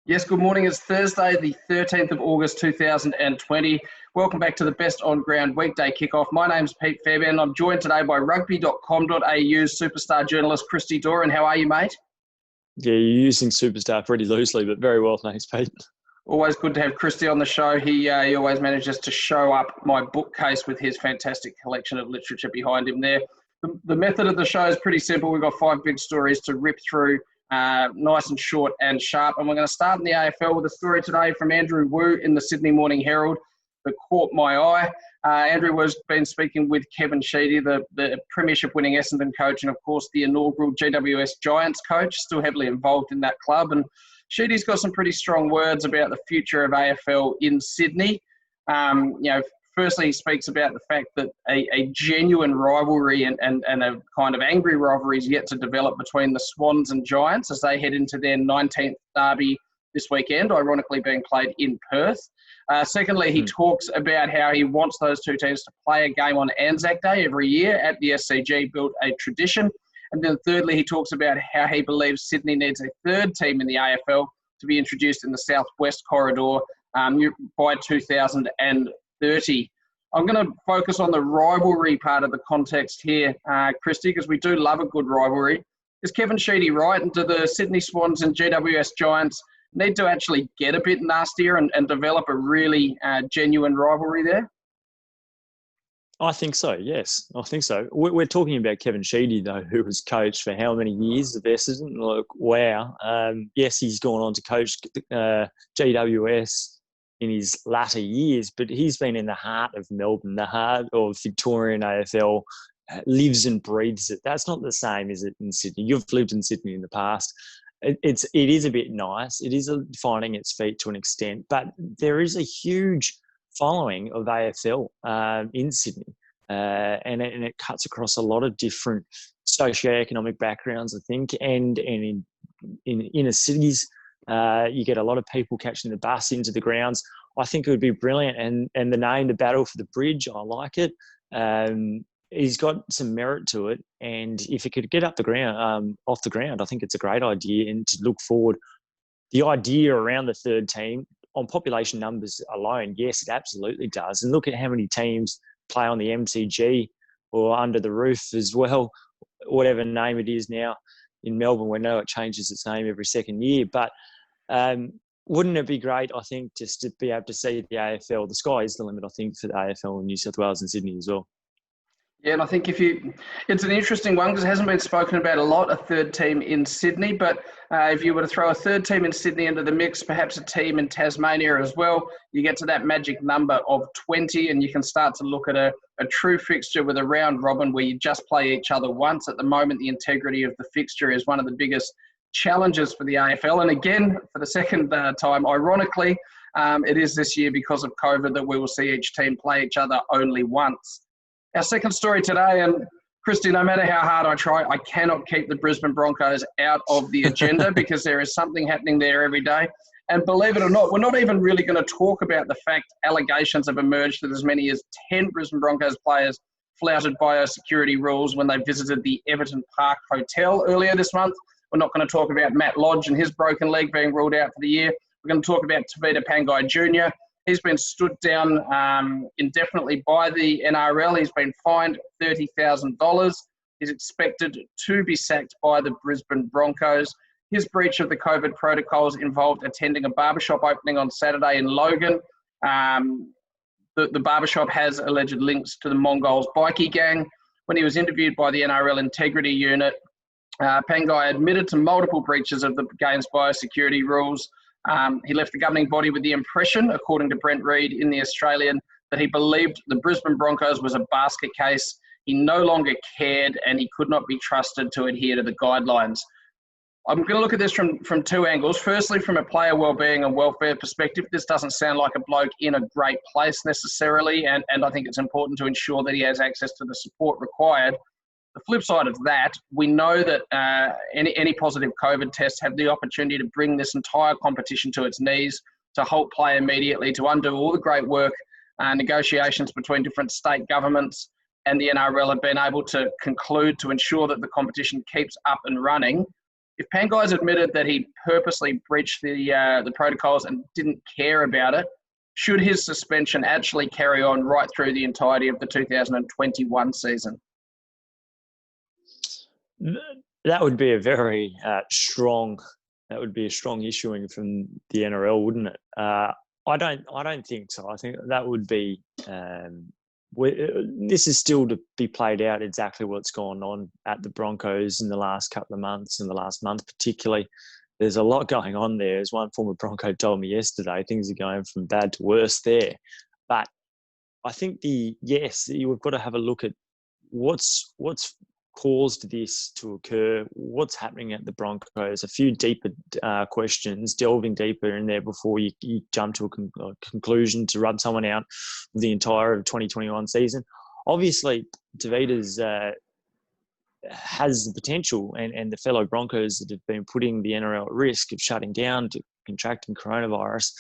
Yes, good morning. It's Thursday, the 13th of August 2020. Welcome back to the best on-ground weekday kickoff. My name's Pete Fairbairn. I'm joined today by rugby.com.au superstar journalist Christy Doran. How are you, mate? Yeah, you're using superstar pretty loosely, but very well, thanks, Pete. Always good to have Christy on the show. He always manages to show up my bookcase with his fantastic collection of literature behind him there. The method of the show is pretty simple. We've got 5 big stories to rip through, nice and short and sharp. And we're going to start in the AFL with a story today from Andrew Wu in the Sydney Morning Herald that caught my eye. Andrew has been speaking with Kevin Sheedy, the premiership-winning Essendon coach, and of course the inaugural GWS Giants coach, still heavily involved in that club. And Sheedy's got some pretty strong words about the future of AFL in Sydney. Firstly, he speaks about the fact that a genuine rivalry and a kind of angry rivalry is yet to develop between the Swans and Giants as they head into their 19th derby this weekend, ironically being played in Perth. Secondly, he talks about how he wants those two teams to play a game on Anzac Day every year at the SCG, built a tradition. And then thirdly, he talks about how he believes Sydney needs a third team in the AFL to be introduced in the southwest corridor by 2030. I'm going to focus on the rivalry part of the context here, Christy, because we do love a good rivalry. Is Kevin Sheedy right? And do the Sydney Swans and GWS Giants need to actually get a bit nastier and develop a really genuine rivalry there? I think so, yes. I think so. We're talking about Kevin Sheedy, though, who has coached for how many years of Essendon? Like, wow. Yes, he's gone on to coach GWS in his latter years, but he's been in the heart of Melbourne, the heart of Victorian AFL, lives and breathes it. That's not the same, is it, in Sydney? You've lived in Sydney in the past. It is a bit nice. It is finding its feet to an extent, but there is a huge following of AFL in Sydney, and it cuts across a lot of different socioeconomic backgrounds, I think, and in inner cities, you get a lot of people catching the bus into the grounds. I think it would be brilliant, and the name, the Battle for the Bridge, I like it. He's got some merit to it, and if it could get off the ground, I think it's a great idea. And to look forward, the idea around the third team on population numbers alone, yes, it absolutely does. And look at how many teams play on the MCG or under the roof as well, whatever name it is now in Melbourne. We know it changes its name every second year, but wouldn't it be great, I think, just to be able to see the AFL? The sky is the limit, I think, for the AFL in New South Wales and Sydney as well. Yeah, and I think it's an interesting one because it hasn't been spoken about a lot, a third team in Sydney. But if you were to throw a third team in Sydney into the mix, perhaps a team in Tasmania as well, you get to that magic number of 20, and you can start to look at a true fixture with a round robin where you just play each other once. At the moment, the integrity of the fixture is one of the biggest challenges for the AFL. And again, for the second time, ironically, it is this year because of COVID that we will see each team play each other only once. Our second story today, and Christy, no matter how hard I try, I cannot keep the Brisbane Broncos out of the agenda because there is something happening there every day. And believe it or not, we're not even really going to talk about the fact allegations have emerged that as many as 10 Brisbane Broncos players flouted biosecurity rules when they visited the Everton Park Hotel earlier this month. We're not going to talk about Matt Lodge and his broken leg being ruled out for the year. We're going to talk about Tevita Pangai Jr. He's been stood down indefinitely by the NRL. He's been fined $30,000. He's expected to be sacked by the Brisbane Broncos. His breach of the COVID protocols involved attending a barbershop opening on Saturday in Logan. The barbershop has alleged links to the Mongols bikie gang. When he was interviewed by the NRL Integrity Unit, Pangai admitted to multiple breaches of the game's biosecurity rules. He left the governing body with the impression, according to Brent Reid in The Australian, that he believed the Brisbane Broncos was a basket case. He no longer cared and he could not be trusted to adhere to the guidelines. I'm going to look at this from two angles. Firstly, from a player wellbeing and welfare perspective, this doesn't sound like a bloke in a great place necessarily, and I think it's important to ensure that he has access to the support required. The flip side of that, we know that any positive COVID tests have the opportunity to bring this entire competition to its knees, to halt play immediately, to undo all the great work, negotiations between different state governments and the NRL have been able to conclude to ensure that the competition keeps up and running. If Pangai's admitted that he purposely breached the protocols and didn't care about it, should his suspension actually carry on right through the entirety of the 2021 season? That would be a very strong. That would be a strong issuing from the NRL, wouldn't it? I don't think so. I think that would be. This is still to be played out exactly what's gone on at the Broncos in the last couple of months, in the last month particularly. There's a lot going on there. As one former Bronco told me yesterday, things are going from bad to worse there. But I think you've got to have a look at what's caused this to occur, what's happening at the Broncos, a few deeper questions, delving deeper in there before you jump to a conclusion to rub someone out for the entire of 2021 season. Obviously, Tevita's has the potential, and the fellow Broncos that have been putting the NRL at risk of shutting down to contracting coronavirus,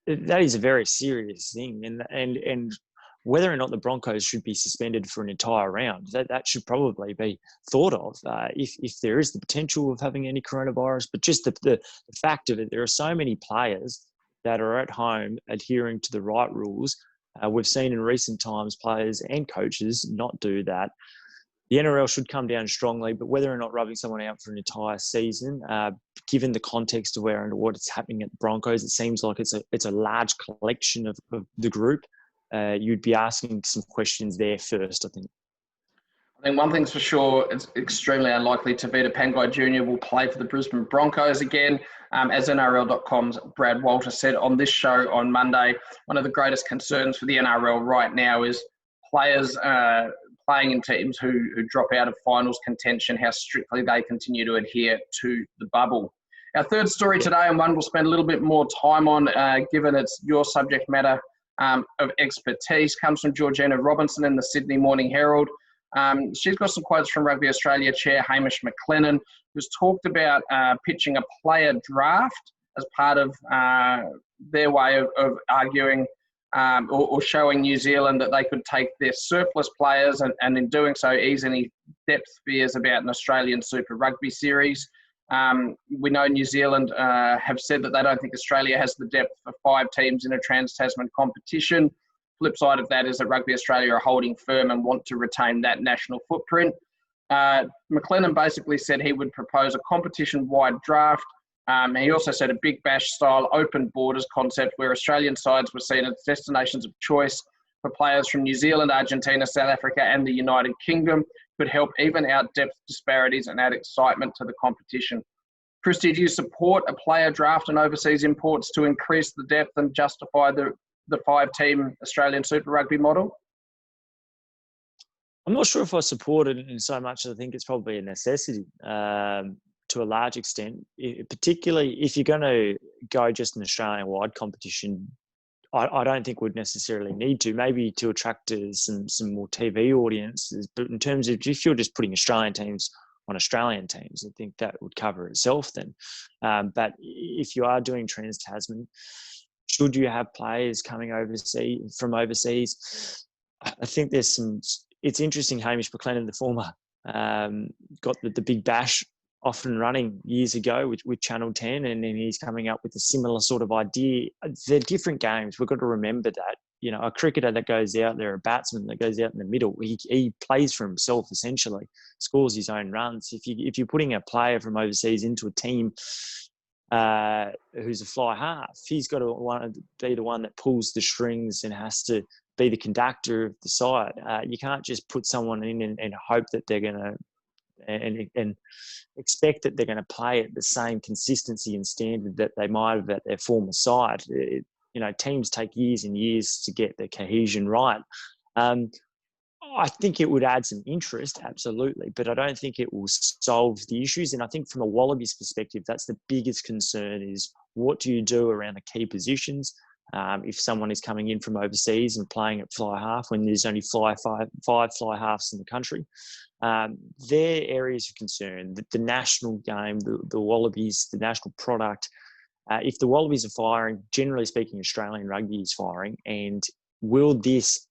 that is a very serious thing. And whether or not the Broncos should be suspended for an entire round, that should probably be thought of if there is the potential of having any coronavirus. But just the fact of it, there are so many players that are at home adhering to the right rules. We've seen in recent times players and coaches not do that. The NRL should come down strongly, but whether or not rubbing someone out for an entire season, given the context of where and what is happening at the Broncos, it seems like it's a large collection of the group. You'd be asking some questions there first, I think. I think one thing's for sure, it's extremely unlikely Tevita Pangai Jr will play for the Brisbane Broncos again. As NRL.com's Brad Walter said on this show on Monday, one of the greatest concerns for the NRL right now is players playing in teams who drop out of finals contention, how strictly they continue to adhere to the bubble. Our third story today, and one we'll spend a little bit more time on, given it's your subject matter of expertise, comes from Georgina Robinson in the Sydney Morning Herald. She's got some quotes from Rugby Australia Chair Hamish McLennan, who's talked about pitching a player draft as part of their way of arguing or showing New Zealand that they could take their surplus players and in doing so ease any depth fears about an Australian Super Rugby series. We know New Zealand have said that they don't think Australia has the depth for 5 teams in a trans-Tasman competition. Flip side of that is that Rugby Australia are holding firm and want to retain that national footprint. McLennan basically said he would propose a competition-wide draft. He also said a Big Bash-style open borders concept where Australian sides were seen as destinations of choice for players from New Zealand, Argentina, South Africa and the United Kingdom could help even out depth disparities and add excitement to the competition. Christy, do you support a player draft and overseas imports to increase the depth and justify the 5-team Australian Super Rugby model? I'm not sure if I support it in so much as I think it's probably a necessity to a large extent, particularly if you're going to go just an Australian-wide competition. I don't think we'd necessarily need to, maybe to attract some more TV audiences. But in terms of if you're just putting Australian teams on Australian teams, I think that would cover itself then. But if you are doing trans-Tasman, should you have players coming from overseas? I think there's some. It's interesting. Hamish McLennan, the former, got the Big Bash off and running years ago with Channel 10, and then he's coming up with a similar sort of idea. They're different games. We've got to remember that. You know, a cricketer that goes out there, a batsman that goes out in the middle, he plays for himself essentially, scores his own runs. If you're putting a player from overseas into a team who's a fly half, he's got to be the one that pulls the strings and has to be the conductor of the side. You can't just put someone in and hope that they're going to and expect that they're going to play at the same consistency and standard that they might have at their former side. Teams take years and years to get the cohesion right. I think it would add some interest, absolutely, but I don't think it will solve the issues. And I think from a Wallabies perspective, that's the biggest concern is what do you do around the key positions? If someone is coming in from overseas and playing at fly half when there's only five fly halves in the country, they're areas of concern. The national game, the Wallabies, the national product, if the Wallabies are firing, generally speaking, Australian rugby is firing, and will this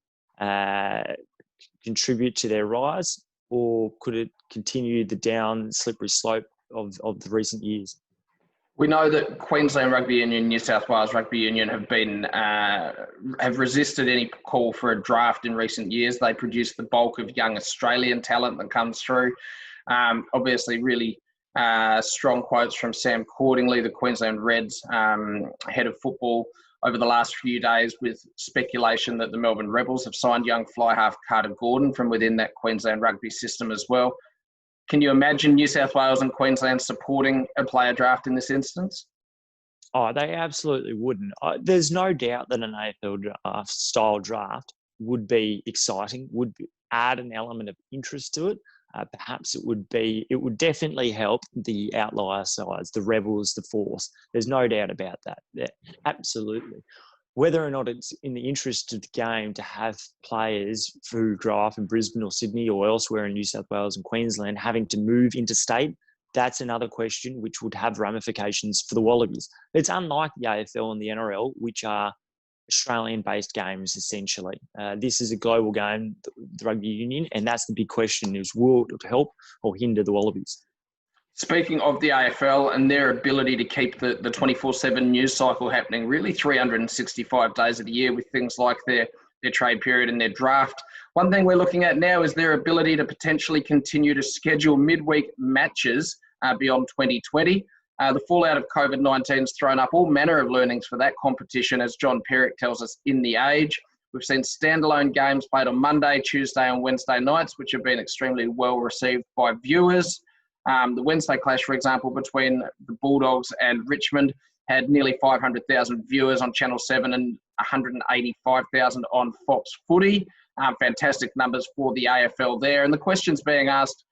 contribute to their rise, or could it continue the down slippery slope of the recent years. We know that Queensland Rugby Union, New South Wales Rugby Union have resisted any call for a draft in recent years. They produce the bulk of young Australian talent that comes through. Obviously, really strong quotes from Sam Cordingley, the Queensland Reds head of football, over the last few days, with speculation that the Melbourne Rebels have signed young fly half Carter Gordon from within that Queensland rugby system as well. Can you imagine New South Wales and Queensland supporting a player draft in this instance? Oh, they absolutely wouldn't. There's no doubt that an AFL style draft would be exciting, would add an element of interest to it. Perhaps it would definitely help the outlier sides, the Rebels, the Force. There's no doubt about that. Yeah, absolutely. Whether or not it's in the interest of the game to have players who grow up in Brisbane or Sydney or elsewhere in New South Wales and Queensland having to move interstate, that's another question which would have ramifications for the Wallabies. It's unlike the AFL and the NRL, which are Australian-based games, essentially. This is a global game, the Rugby Union, and that's the big question, is will it help or hinder the Wallabies? Speaking of the AFL and their ability to keep the 24/7 news cycle happening, really 365 days of the year, with things like their trade period and their draft. One thing we're looking at now is their ability to potentially continue to schedule midweek matches beyond 2020. The fallout of COVID-19 has thrown up all manner of learnings for that competition, as John Perrick tells us in The Age. We've seen standalone games played on Monday, Tuesday and Wednesday nights, which have been extremely well received by viewers. The Wednesday clash, for example, between the Bulldogs and Richmond had nearly 500,000 viewers on Channel 7 and 185,000 on Fox Footy. Fantastic numbers for the AFL there. And the question's being asked,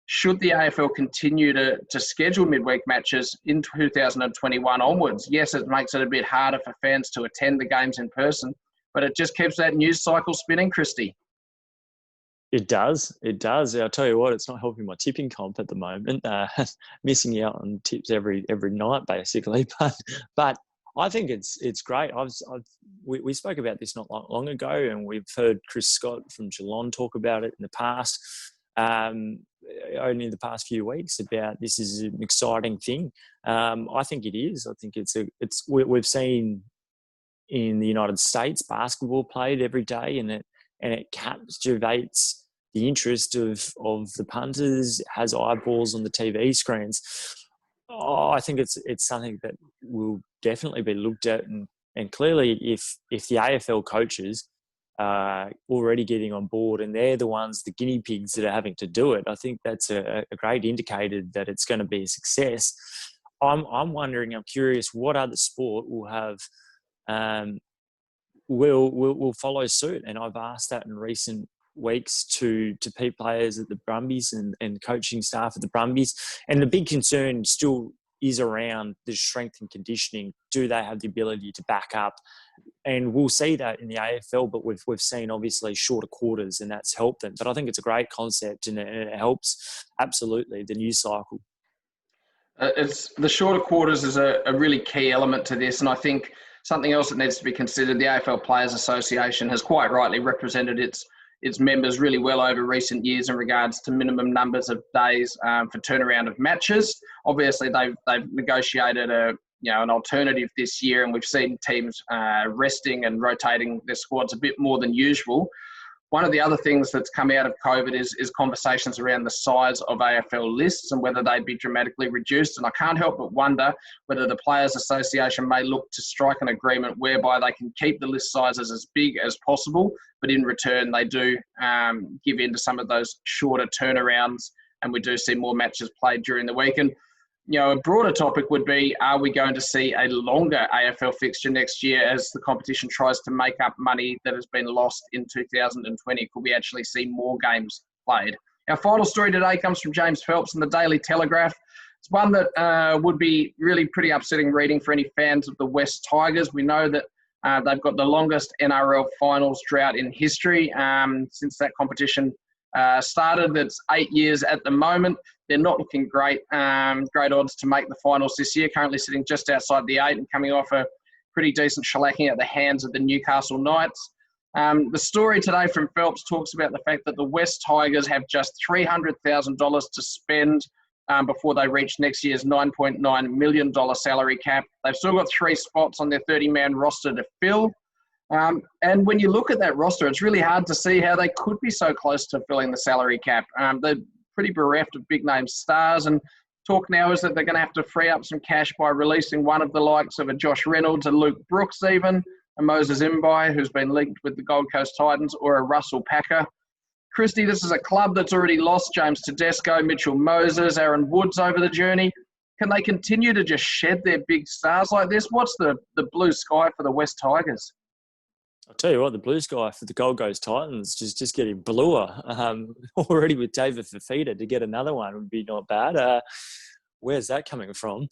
should the AFL continue to schedule midweek matches in 2021 onwards? Yes, it makes it a bit harder for fans to attend the games in person, but it just keeps that news cycle spinning, Christy. It does. I'll tell you what, it's not helping my tipping comp at the moment. Missing out on tips every night, basically. But I think it's great. We spoke about this not long ago, and we've heard Chris Scott from Geelong talk about it in the past. Only in the past few weeks, about this is an exciting thing. I think it is. I think we've seen in the United States basketball played every day, and it captivates the interest of the punters, has eyeballs on the TV screens. I think it's something that will definitely be looked at, and clearly if the AFL coaches are already getting on board and they're the ones, the guinea pigs that are having to do it, I think that's a great indicator that it's going to be a success. I'm wondering, I'm curious, what other sport will have will follow suit? And I've asked that in recent weeks to players at the Brumbies and coaching staff at the Brumbies. And the big concern still is around the strength and conditioning. Do they have the ability to back up? And we'll see that in the AFL, but we've seen obviously shorter quarters, and that's helped them. But I think it's a great concept, and it helps absolutely the news cycle. It's the shorter quarters is a really key element to this, and I think something else that needs to be considered, the AFL Players Association has quite rightly represented its members really well over recent years in regards to minimum numbers of days for turnaround of matches. Obviously, they've negotiated an alternative this year, and we've seen teams resting and rotating their squads a bit more than usual. One of the other things that's come out of COVID is conversations around the size of AFL lists and whether they'd be dramatically reduced. And I can't help but wonder whether the Players Association may look to strike an agreement whereby they can keep the list sizes as big as possible, but in return they do give in to some of those shorter turnarounds, and we do see more matches played during the week. And a broader topic would be, are we going to see a longer AFL fixture next year as the competition tries to make up money that has been lost in 2020? Could we actually see more games played? Our final story today comes from James Phelps in the Daily Telegraph. It's one that would be really pretty upsetting reading for any fans of the West Tigers. We know that they've got the longest NRL finals drought in history since that competition started. That's 8 years at the moment. They're not looking great. Great odds to make the finals this year. Currently sitting just outside the 8 and coming off a pretty decent shellacking at the hands of the Newcastle Knights. The story today from Phelps talks about the fact that the West Tigers have just $300,000 to spend before they reach next year's $9.9 million salary cap. They've still got 3 spots on their 30-man roster to fill. And when you look at that roster, it's really hard to see how they could be so close to filling the salary cap. They're pretty bereft of big-name stars, and talk now is that they're going to have to free up some cash by releasing one of the likes of a Josh Reynolds, a Luke Brooks even, a Moses Imbai, who's been linked with the Gold Coast Titans, or a Russell Packer. Christy, this is a club that's already lost James Tedesco, Mitchell Moses, Aaron Woods over the journey. Can they continue to just shed their big stars like this? What's the blue sky for the West Tigers? I'll tell you what, the blue sky for the Gold Coast Titans just getting bluer. Already with David Fafita, to get another one would be not bad. Where's that coming from?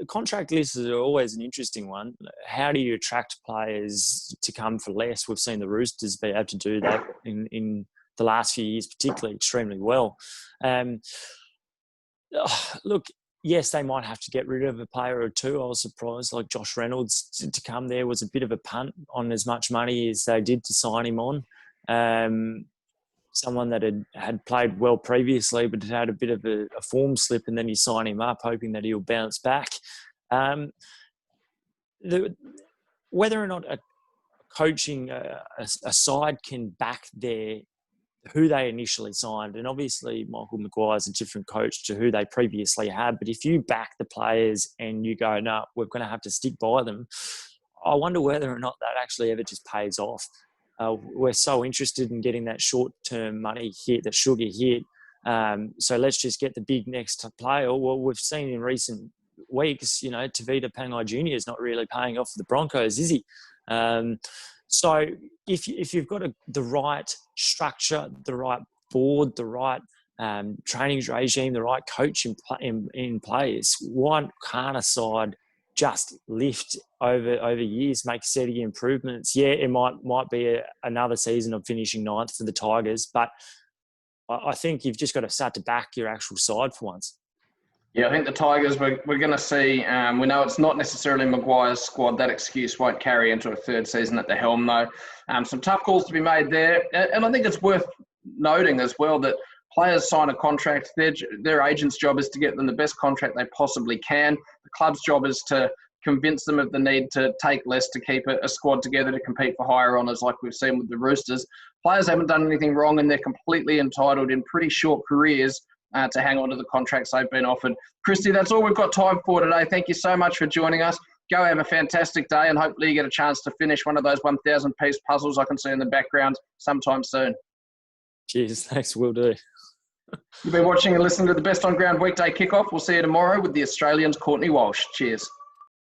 Contract lists are always an interesting one. How do you attract players to come for less? We've seen the Roosters be able to do that in the last few years, particularly extremely well. Look, yes, they might have to get rid of a player or two. I was surprised, like Josh Reynolds, to come there was a bit of a punt on as much money as they did to sign him on. Someone that had played well previously but had a bit of a form slip, and then you sign him up hoping that he'll bounce back. Whether or not a coaching a side can back who they initially signed, and obviously Michael Maguire's a different coach to who they previously had, but if you back the players and you go, no, we're going to have to stick by them, I wonder whether or not that actually ever just pays off. We're so interested in getting that short-term money hit, the sugar hit. So let's just get the big next player. Well, we've seen in recent weeks, Tevita Pangai Jr is not really paying off for the Broncos, is he? So if you've got the right structure, the right board, the right training regime, the right coach in place, why can't a side just lift over years, make steady improvements? Yeah, it might be another season of finishing 9th for the Tigers, but I think you've just got to start to back your actual side for once. Yeah, I think the Tigers, we're going to see, we know it's not necessarily Maguire's squad. That excuse won't carry into a third season at the helm, though. Some tough calls to be made there. And I think it's worth noting as well that players sign a contract. Their agent's job is to get them the best contract they possibly can. The club's job is to convince them of the need to take less to keep a squad together to compete for higher honours like we've seen with the Roosters. Players haven't done anything wrong, and they're completely entitled in pretty short careers to hang on to the contracts they've been offered. Christy, that's all we've got time for today. Thank you so much for joining us. Go have a fantastic day, and hopefully you get a chance to finish one of those 1,000-piece puzzles I can see in the background sometime soon. Cheers. Thanks. Will do. You've been watching and listening to the Best On Ground Weekday Kickoff. We'll see you tomorrow with the Australians' Courtney Walsh. Cheers.